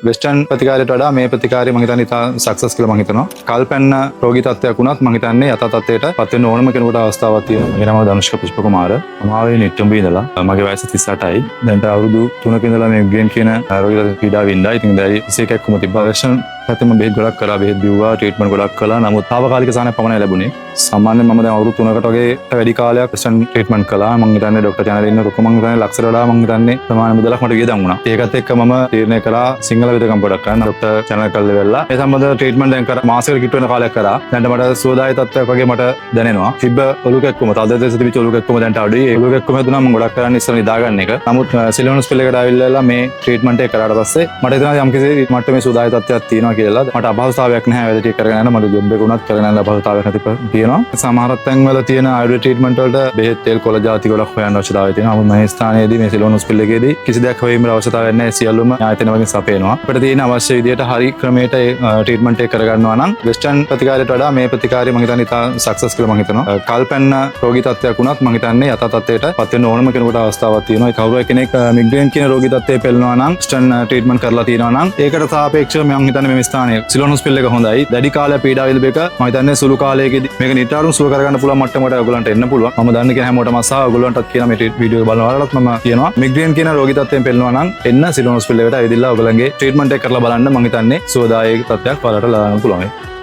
Western ප්‍රතිකාරයට වඩා මේ ප්‍රතිකාරය මම හිතන්නේ ඉතා සක්සස් කියලා මම හිතනවා. කල්පැන්න රෝගී තත්ත්වයක් වුණත් මම හිතන්නේ යථා තත්ත්වයට පත් වෙන්න ඕනම කෙනෙකුට අවස්ථාවක් තියෙනවා. මගේ නම ධනුෂ්ක පුෂ්පකුමාර. මම ආවේ නිට්ටඹේ ඉඳලා. මගේ වයස 38යි. දැන්ට අවුරුදු 3ක ඉඳලා මේ ගේම් කියන රෝගී තත්ත්ව පීඩාවෙ ඉඳලා. ඉතින් දැන් 21ක්ම තිබ්බා. වෙස්ටර්න් පැත්තෙම බෙහෙත් ගොඩක් කරා, බෙහෙත් බිව්වා, ට්‍රීට්මන්ට් ගොඩක් කළා. නමුත් తాවකාලික සහනයක් පමණයි ලැබුණේ. සාමාන්‍යයෙන් මම දැන් අවුරුදු 3කට වගේ වැඩි කාලයක් වෙස්ටර්න් ට්‍රීට්මන්ට් කළා. මම හිතන්නේ ડોක්ටර් චැනලේ ඉන්න කොහොම මම හිතන්නේ ලක්ෂයට වඩා මම හිතන්නේ ප්‍රමාණ මුදලක් මට වියදම් වුණා. ඒකත් එක්ක මම තීරණය කරා සිංහල විදගම් පොඩක් කරන්න ડોක්ටර් චැනල් කල්ලේ වෙලා. ඒ සම්බන්ධව ට්‍රීට්මන්ට් දැන් කරා මාසෙකට කිට් වෙන කාලයක් කරා. දැන් මට සුවදායී තත්ත්වයක් වගේ මට දැනෙනවා. තිබ්බ ඔලු කැක්කුම තද දෙස තිබිච්ච ඔලු කැක්කුම දැන්ට අඩුයි. ඒ ඔලු කැක්කුම හදුනා මම ගොඩක් කරන්නේ ඉස්සර නිදාගන්න එක. නමුත් සිලෝන් හොස්පිටල් එකට ආවිල්ලා මේ ට්‍රීට්මන්ට් එක කරාට පස්සේ මට හිතෙනවා යම්කිසි මට්ටමේ සුවදායී තත්ත්වයක් තියෙනවා කියලා. මට අපහසුතාවයක් නැහැ වැඩ ටික කරගෙන යන. මට ජොබ් එක උනත් කරගෙන යන අපහසුතාවයක් නැති තියෙනවා. සමහර තැන්වල තියෙන ආයුර්වේද ට්‍රීට්මන්ට් වලට බෙහෙත් තෙල් කොළ ಜಾති ගොඩක් හොයන්න අවශ්‍යතාවය තියෙනවා. නමුත් මේ ස්ථානයේදී මේ සිලෝන් හොස්පිටල් එකේදී කිසි දෙයක් හොයීමේ අවශ්‍යතාවයක් නැහැ. සියල්ලම ආයතන වලින් සපයනවා. අපිට තියෙන අවශ්‍ය විදියට හරි ක්‍රමයට ට්‍රීට්මන්ට් එක කරගන්නවා නම් වෙස්ටර්න් ප්‍රතිකාරයට වඩා මේ ප්‍රතිකාරය මම හිතන්නේ ඉතා සක්සස් කියලා මම හිතනවා. කල්පැන්න රෝගී තත්ත්වයක් වුණත් මම හිතන්නේ යථා තත්ත්වයට පත් වෙන්න ඕනම කෙනෙකුට අවස්ථාවක් තියෙනවා. ඒ කවුරු කෙනෙක් මිග්‍රේන් කියන රෝගී තත්ත්වයේ පෙළෙනවා නම් වෙස්ටර්න් ට්‍රීට්මන්ට් කරලා තියෙනවා නම් ඒකට සාපේක්ෂව මම හිතන්නේ මේ ස්ථානයේ සිලෝන් හොස්පිටල් එක හොඳයි. දැඩි කාලයක් පීඩාව විඳපු එක මම හිතන්නේ සුළු කාලයකදී මේක නිටාරුම් සුව කරගන්න පුළුවන් මට්ටමකට ඔයගොල්ලන්ට එන්න පුළුවන්. මම දන්නේ කියන හැමෝටම සහ ඔයගොල්ලන්ටත් කියන මේ වීඩියෝ එක බලන වලටත් මම කියනවා මිග්‍රේන් කියන රෝගී තත්ත්වයෙන් පෙළෙනවා නම් එන්න සිලෝන් හොස්පිටල් එකට ඇවිදලා ඔයගොල්ලන්ගේ ට්‍රීට්මන්ට් එක කරලා බලන්න. මම හිතන්නේ සුවදායී තත්ත්වයක් ඔයාලට ලබන්න පුළුවන්.